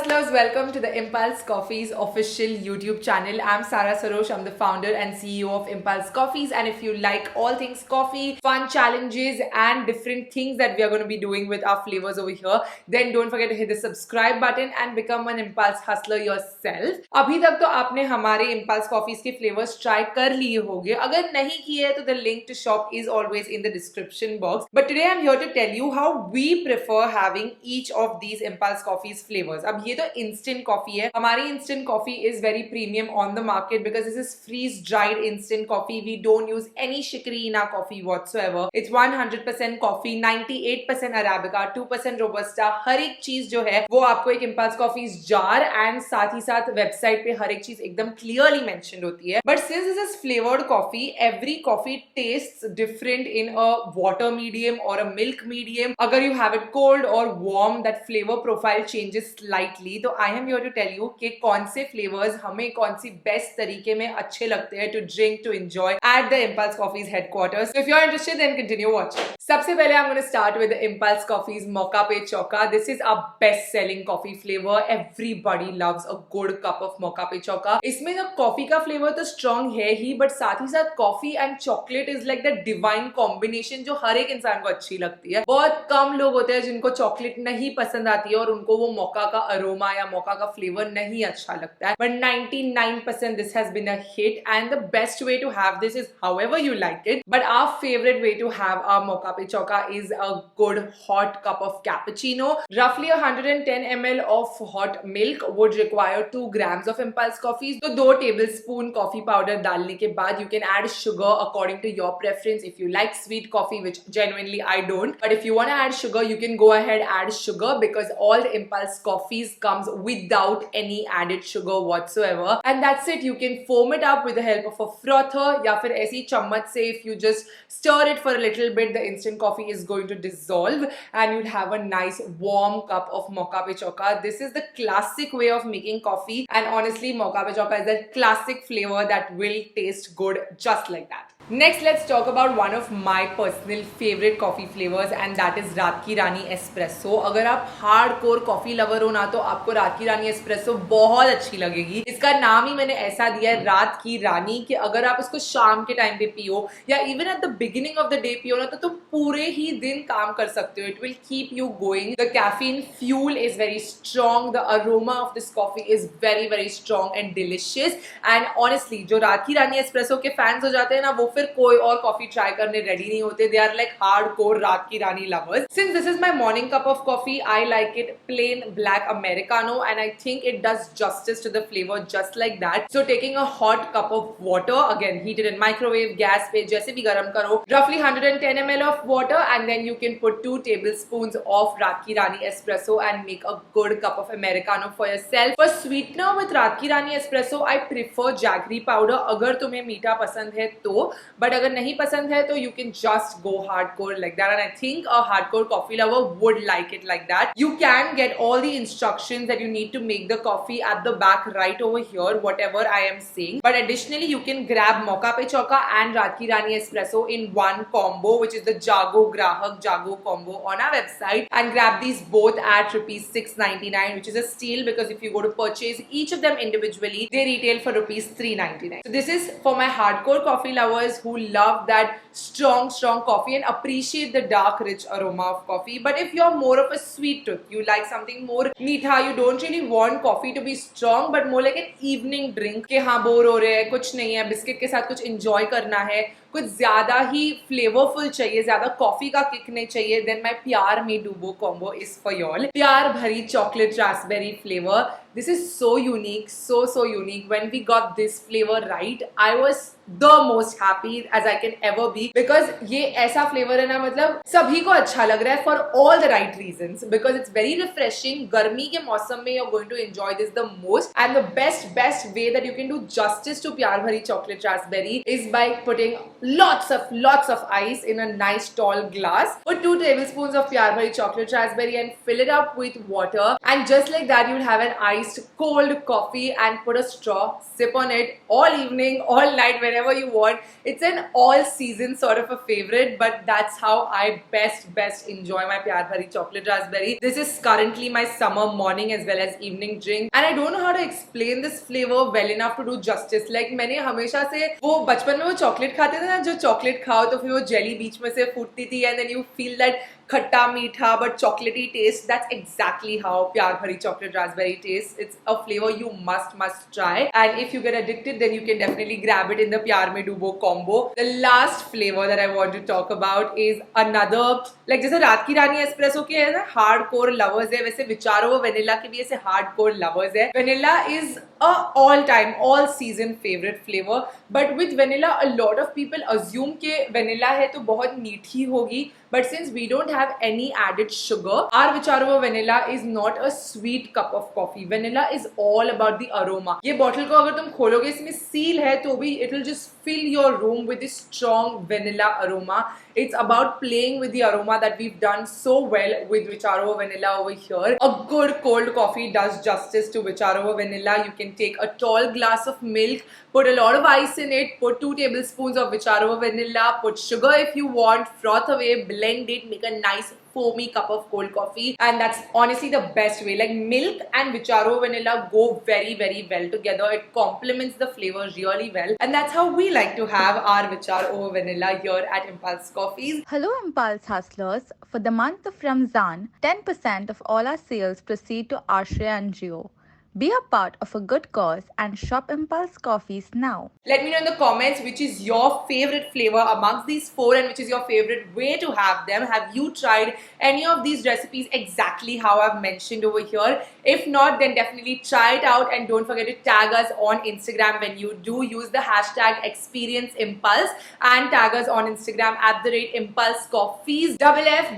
Hustlers, welcome to the Impulse Coffee's official YouTube channel. I'm Sarah Sarosh, I'm the founder and CEO of Impulse Coffees, and if you like all things coffee, fun challenges and different things that we are going to be doing with our flavors over here, then don't forget to hit the subscribe button and become an Impulse Hustler yourself. अभी तक तो आपने हमारे Impulse Coffees के flavors try कर लिए होंगे. अगर नहीं किए तो the link to shop is always in the description box. But today I'm here to tell you how we prefer having each of these Impulse Coffees flavors. अब ये तो instant coffee है. हमारी instant coffee is very premium on the market because this is freeze dried instant coffee. We don't use any chicory in our coffee whatsoever. It's 100% coffee, 98% Arabica, 2% Robusta. हर एक चीज जो है वो आपको एक Impulse Coffees jar and साथ ही साथ website पे हर एक चीज एकदम clearly mentioned होती है. But since this is flavored coffee, every coffee tastes different in a water medium or a milk medium. अगर you have it cold or warm, that flavor profile changes slightly. तो I am here to tell you कि कौन से flavors हमें कौन सी best तरीके में अच्छे लगते हैं to drink, to enjoy at the Impulse Coffees headquarters. So if you're interested, then continue watching. सबसे पहले I'm going to start with the Impulse Coffees Mocha Pe Choka. This is our best-selling coffee flavor. Everybody loves a good cup of Mocha Pe Choka. इसमें ना coffee का flavor तो strong है ही, but साथ ही साथ coffee and chocolate is like the divine combination जो हर एक इंसान को अच्छी लगती है. बहुत कम लोग होते हैं जिनको chocolate नहीं पसंद आती है और उनको वो मोका का अरोमा या मोका का फ्लेवर नहीं अच्छा लगता है. But 99% this has been a hit, and the best way to have this is however you like it. But our favorite way to have our Mocha Pe Choka is a good hot cup of cappuccino. Roughly 110 ml of hot milk would require 2 grams of Impulse Coffees. So 2 tablespoon coffee powder डालने के बाद you can add sugar according to your preference. If you like sweet coffee, which genuinely I don't, but if you want to add sugar, you can go ahead add sugar because all the Impulse Coffees comes without any added sugar whatsoever. And that's it. You can foam it up with the help of a frother या फिर ऐसी चम्मच से if you just stir it for a little bit, the instant coffee is going to dissolve and you'll have a nice warm cup of Mocha Pe Choka. This is the classic way of making coffee, and honestly Mocha Pe Choka is a classic flavor that will taste good just like that. Next, let's talk about one of my personal favorite coffee flavors, and that is रात की रानी espresso. अगर आप hardcore coffee lover हो ना तो आपको रात की रानी espresso बहुत अच्छी लगेगी. इसका नाम ही मैंने ऐसा दिया है रात की रानी कि अगर आप इसको शाम के टाइम पे पियो या even at the beginning of the day पियो ना तो तुम पूरे ही दिन काम कर सकते हो. It will keep you going. The caffeine fuel is very strong. The aroma of this coffee is very very strong and delicious. And honestly जो रात की रानी एस्प्रेसो के फैंस हो जाते हैं ना वो फिर कोई और कॉफी ट्राई करने रेडी नहीं होते. They are like hardcore Raat ki Rani lovers. Since this is my morning cup of coffee, I like it plain black Americano, and I think it does justice to the flavour just like that. So taking a hot cup of water, again heated in microwave, gas पे जैसे भी गर्म करो, roughly 110 ml of water, and then you can put 2 tablespoons of रात की रानी espresso and make a good cup of americano for yourself. For sweetener with रात की रानी espresso, I prefer jaggery powder अगर तुम्हें मीठा पसंद है तो. But अगर नहीं पसंद है तो you can just go hardcore like that, and I think a hardcore coffee lover would like it like that. You can get all the instructions that you need to make the coffee at the back right over here, whatever I am saying. But additionally, you can grab Mocha Pe Choka and Raat Ki Rani Espresso in one combo, which is the Jago Grahak Jago combo on our website, and grab these both at rupees 699, which is a steal because if you go to purchase each of them individually, they retail for rupees 399. So this is for my hardcore coffee lovers who love that strong coffee and appreciate the dark rich aroma of coffee. But if you're more of a sweet tooth, you like something more meetha, you don't really want coffee to be strong but more like an evening drink कि हाँ bore हो रहे हैं, कुछ नहीं है, biscuit के साथ कुछ enjoy करना है, कुछ ज्यादा ही फ्लेवरफुल चाहिए, ज्यादा कॉफी का किक नहीं चाहिए, देन माय प्यार में डूबो कॉम्बो इज फॉर योर. प्यार भरी chocolate Raspberry flavour. This is so unique, so unique. When we got this flavor right, I was the most happy as I can ever be because ये ऐसा flavor है ना, मतलब सभी को अच्छा लग रहा है for all the right reasons because it's very refreshing. गर्मी के मौसम में you're going to enjoy this the most, and the best way that you can do justice to प्यार भरी chocolate raspberry is by putting lots of ice in a nice tall glass. Put 2 tablespoons of Pyar Bhari chocolate raspberry and fill it up with water. And just like that, you'll have an iced cold coffee and put a straw, sip on it all evening, all night, whenever you want. It's an all season sort of a favorite, but that's how I best enjoy my Pyar Bhari chocolate raspberry. This is currently my summer morning as well as evening drink, and I don't know how to explain this flavor well enough to do justice. Like मैंने हमेशा से वो बचपन में वो chocolate खाते थे ना, जो चॉकलेट खाओ तो फिर वो जेली बीच में से फूटती थी, and then you feel that खट्टा मीठा but chocolatey taste. That's exactly how Pyar Bhari chocolate raspberry tastes. It's a flavor you must try, and if you get addicted, then you can definitely grab it in the Pyar Mein Dubo combo. The last flavor that I want to talk about is another, like जैसे रात की रानी espresso के है ना hardcore lovers है, वैसे विचारो vanilla के भी ऐसे hardcore lovers है. Vanilla is a all-time, all-season favorite flavor, but with vanilla, a lot of people assume कि vanilla है तो बहुत मीठी होगी. But since we don't have any added sugar, our Vicharovo vanilla is not a sweet cup of coffee. Vanilla is all about the aroma. ये bottle को अगर तुम खोलोगे इसमें seal है तो भी it will just fill your room with this strong vanilla aroma. It's about playing with the aroma that we've done so well with Vicharovo vanilla over here. A good cold coffee does justice to Vicharovo vanilla. You can take a tall glass of milk, put a lot of ice in it, put 2 tablespoons of Vicharovo vanilla, put sugar if you want, froth away, blend it, make a nice foamy cup of cold coffee, and that's honestly the best way. Like milk and Vicharovo vanilla go very well together. It complements the flavor really well, and that's how we like to have our Vicharovo vanilla here at Impulse Coffees. Hello Impulse Hustlers. For the month of Ramzan, 10% of all our sales proceed to Ashray and Jio. Be a part of a good cause and shop Impulse Coffees now. Let me know in the comments which is your favorite flavor amongst these 4 and which is your favorite way to have them. Have you tried any of these recipes exactly how I've mentioned over here? If not, then definitely try it out, and don't forget to tag us on Instagram when you do. Use the hashtag ExperienceImpulse and tag us on Instagram at @ImpulseCoffees,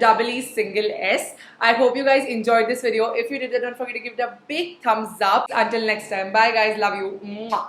FFEE_S. I hope you guys enjoyed this video. If you did, then don't forget to give it a big thumbs up. Until next time, bye guys, love you. Mwah.